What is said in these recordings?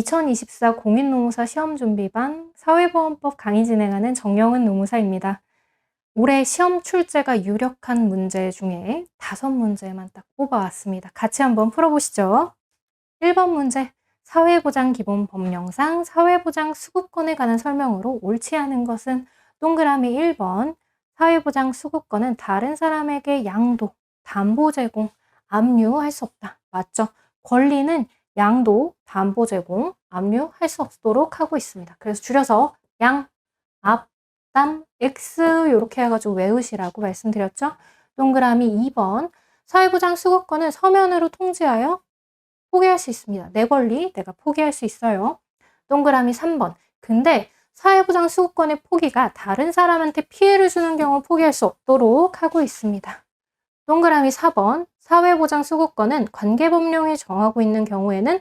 2024 공인노무사 시험준비반 사회보험법 강의 진행하는 정영은 노무사입니다. 올해 시험 출제가 유력한 문제 중에 5문제만 딱 뽑아왔습니다. 같이 한번 풀어보시죠. 1번 문제, 사회보장기본법령상 사회보장 수급권에 관한 설명으로 옳지 않은 것은 동그라미 1번, 사회보장 수급권은 다른 사람에게 양도, 담보 제공, 압류할 수 없다. 맞죠? 권리는 양도, 담보 제공, 압류할 수 없도록 하고 있습니다. 그래서 줄여서 양, 압, 담, X 이렇게 해가지고 외우시라고 말씀드렸죠. 동그라미 2번, 사회보장 수급권은 서면으로 통지하여 포기할 수 있습니다. 내 권리 내가 포기할 수 있어요. 동그라미 3번, 근데 사회보장 수급권의 포기가 다른 사람한테 피해를 주는 경우 포기할 수 없도록 하고 있습니다. 동그라미 4번, 사회보장 수급권은 관계법령이 정하고 있는 경우에는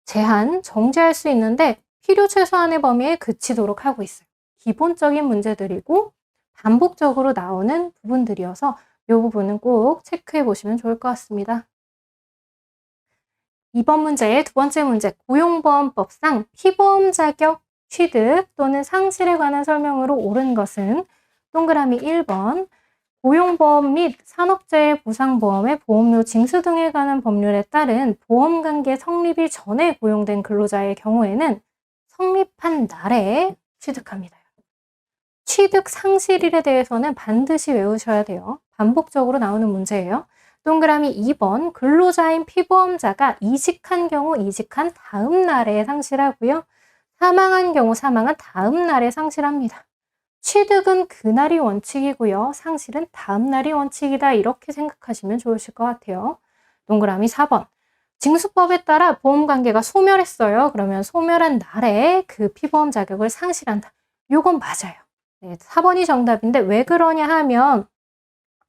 제한, 정지할 수 있는데 필요 최소한의 범위에 그치도록 하고 있어요. 기본적인 문제들이고 반복적으로 나오는 부분들이어서 이 부분은 꼭 체크해 보시면 좋을 것 같습니다. 2번 문제의 두 번째 문제, 고용보험법상 피보험 자격 취득 또는 상실에 관한 설명으로 옳은 것은 동그라미 1번, 고용보험 및 산업재해 보상보험의 보험료 징수 등에 관한 법률에 따른 보험관계 성립일 전에 고용된 근로자의 경우에는 성립한 날에 취득합니다. 취득 상실일에 대해서는 반드시 외우셔야 돼요. 반복적으로 나오는 문제예요. 동그라미 2번, 근로자인 피보험자가 이직한 경우 이직한 다음 날에 상실하고요. 사망한 경우 사망한 다음 날에 상실합니다. 취득은 그날이 원칙이고요. 상실은 다음 날이 원칙이다. 이렇게 생각하시면 좋으실 것 같아요. 동그라미 4번. 징수법에 따라 보험관계가 소멸했어요. 그러면 소멸한 날에 그 피보험 자격을 상실한다. 요건 맞아요. 네, 4번이 정답인데 왜 그러냐 하면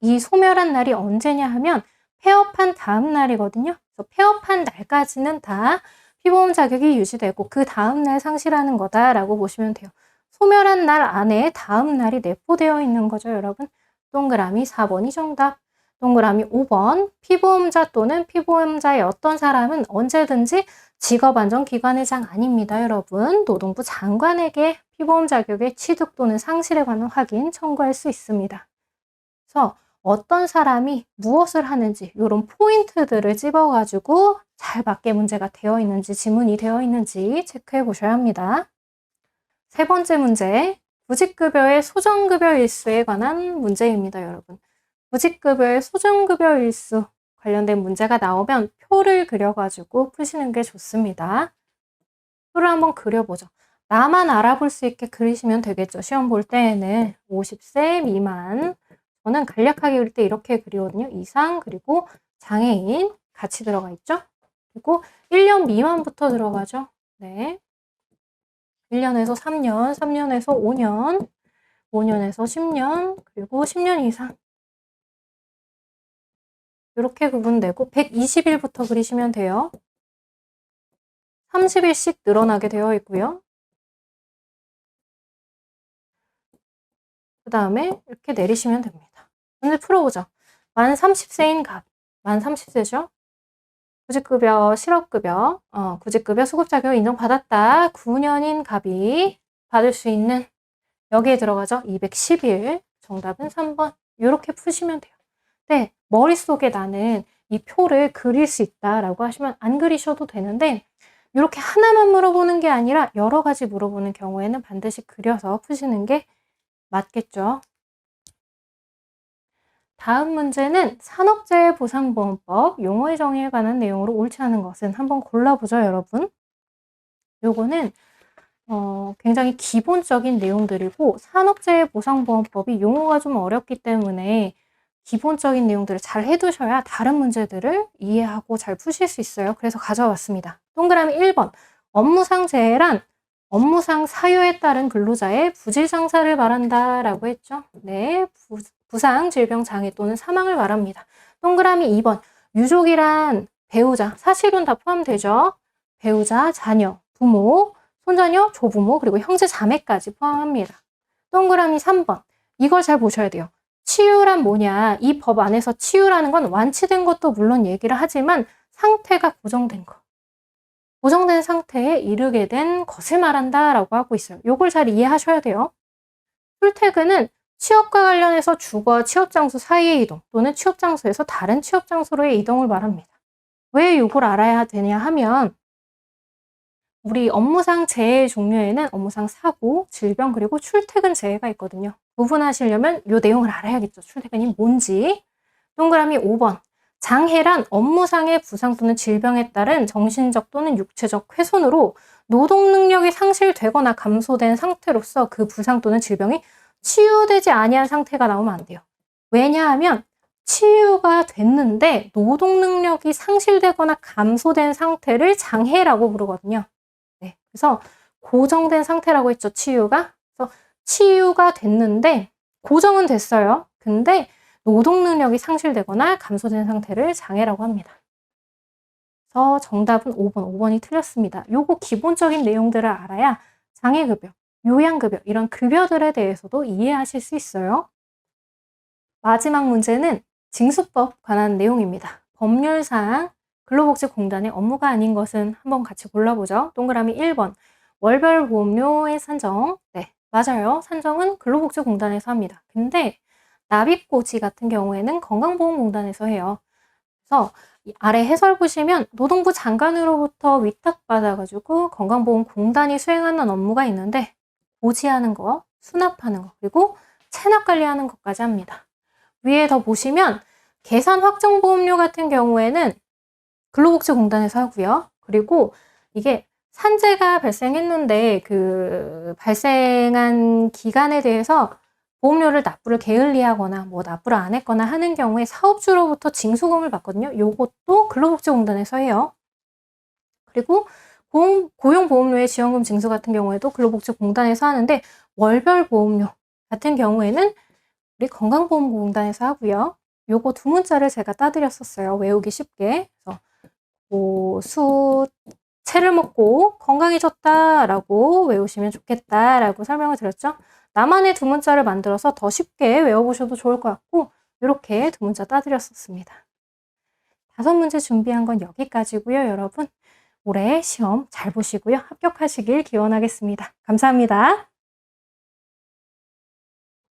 이 소멸한 날이 언제냐 하면 폐업한 다음 날이거든요. 그래서 폐업한 날까지는 다 피보험 자격이 유지되고 그 다음 날 상실하는 거다라고 보시면 돼요. 소멸한 날 안에 다음 날이 내포되어 있는 거죠, 여러분. 동그라미 4번이 정답. 동그라미 5번, 피보험자 또는 피보험자의 어떤 사람은 언제든지 직업안전기관회장 아닙니다, 여러분. 노동부 장관에게 피보험 자격의 취득 또는 상실에 관한 확인 청구할 수 있습니다. 그래서 어떤 사람이 무엇을 하는지 이런 포인트들을 집어가지고 잘 맞게 문제가 되어 있는지, 지문이 되어 있는지 체크해 보셔야 합니다. 세 번째 문제, 구직급여의 소정급여 일수에 관한 문제입니다, 여러분. 구직급여의 소정급여 일수 관련된 문제가 나오면 표를 그려가지고 푸시는 게 좋습니다. 표를 한번 그려보죠. 나만 알아볼 수 있게 그리시면 되겠죠. 시험 볼 때에는 50세 미만. 저는 간략하게 그릴 때 이렇게 그리거든요. 이상 그리고 장애인 같이 들어가 있죠. 그리고 1년 미만부터 들어가죠. 네. 1년에서 3년, 3년에서 5년, 5년에서 10년, 그리고 10년 이상. 이렇게 구분되고 120일부터 그리시면 돼요. 30일씩 늘어나게 되어 있고요. 그 다음에 이렇게 내리시면 됩니다. 문제 풀어보죠. 만 30세인 갑, 만 30세죠? 구직급여, 실업급여, 구직급여 수급자격 인정받았다. 9년인 갑이 받을 수 있는 여기에 들어가죠. 210일. 정답은 3번. 이렇게 푸시면 돼요. 네, 머릿속에 나는 이 표를 그릴 수 있다라고 하시면 안 그리셔도 되는데 이렇게 하나만 물어보는 게 아니라 여러 가지 물어보는 경우에는 반드시 그려서 푸시는 게 맞겠죠. 다음 문제는 산업재해보상보험법 용어의 정의에 관한 내용으로 옳지 않은 것은 한번 골라보죠, 여러분. 요거는 굉장히 기본적인 내용들이고 산업재해보상보험법이 용어가 좀 어렵기 때문에 기본적인 내용들을 잘 해두셔야 다른 문제들을 이해하고 잘 푸실 수 있어요. 그래서 가져왔습니다. 동그라미 1번, 업무상 재해란 업무상 사유에 따른 근로자의 부질상사를 말한다 라고 했죠. 네, 부상, 질병, 장애 또는 사망을 말합니다. 동그라미 2번, 유족이란 배우자, 사실은 다 포함되죠. 배우자, 자녀, 부모, 손자녀, 조부모, 그리고 형제, 자매까지 포함합니다. 동그라미 3번, 이걸 잘 보셔야 돼요. 치유란 뭐냐, 이 법 안에서 치유라는 건 완치된 것도 물론 얘기를 하지만 상태가 고정된 거. 고정된 상태에 이르게 된 것을 말한다 라고 하고 있어요. 요걸 잘 이해하셔야 돼요. 출퇴근은 취업과 관련해서 주거와 취업 장소 사이의 이동 또는 취업 장소에서 다른 취업 장소로의 이동을 말합니다. 왜 이걸 알아야 되냐 하면 우리 업무상 재해 종류에는 업무상 사고, 질병, 그리고 출퇴근 재해가 있거든요. 구분하시려면 이 내용을 알아야겠죠. 출퇴근이 뭔지. 동그라미 5번. 장해란 업무상의 부상 또는 질병에 따른 정신적 또는 육체적 훼손으로 노동 능력이 상실되거나 감소된 상태로서 그 부상 또는 질병이 치유되지 아니한 상태가 나오면 안 돼요. 왜냐하면 치유가 됐는데 노동 능력이 상실되거나 감소된 상태를 장해라고 부르거든요. 네, 그래서 고정된 상태라고 했죠, 치유가. 그래서 치유가 됐는데 고정은 됐어요. 근데 노동 능력이 상실되거나 감소된 상태를 장애라고 합니다. 그래서 정답은 5번. 5번이 틀렸습니다. 요거 기본적인 내용들을 알아야 장애급여, 요양급여 이런 급여들에 대해서도 이해하실 수 있어요. 마지막 문제는 징수법 관한 내용입니다. 법률상 근로복지공단의 업무가 아닌 것은 한번 같이 골라보죠. 동그라미 1번. 월별 보험료의 산정. 네, 맞아요. 산정은 근로복지공단에서 합니다. 근데 납입고지 같은 경우에는 건강보험공단에서 해요. 그래서 아래 해설 보시면 노동부 장관으로부터 위탁받아가지고 건강보험공단이 수행하는 업무가 있는데 고지하는 거, 수납하는 거, 그리고 체납관리하는 것까지 합니다. 위에 더 보시면 계산 확정보험료 같은 경우에는 근로복지공단에서 하고요. 그리고 이게 산재가 발생했는데 그 발생한 기간에 대해서 보험료를 납부를 게을리하거나 뭐 납부를 안 했거나 하는 경우에 사업주로부터 징수금을 받거든요. 요것도 근로복지공단에서 해요. 그리고 고용보험료의 지원금 징수 같은 경우에도 근로복지공단에서 하는데 월별 보험료 같은 경우에는 우리 건강보험공단에서 하고요. 요거 두 문자를 제가 따드렸었어요. 외우기 쉽게. 그래서 채를 먹고 건강해졌다라고 외우시면 좋겠다라고 설명을 드렸죠. 나만의 두 문자를 만들어서 더 쉽게 외워보셔도 좋을 것 같고 이렇게 두 문자 따드렸었습니다. 5문제 준비한 건 여기까지고요. 여러분 올해 시험 잘 보시고요. 합격하시길 기원하겠습니다. 감사합니다.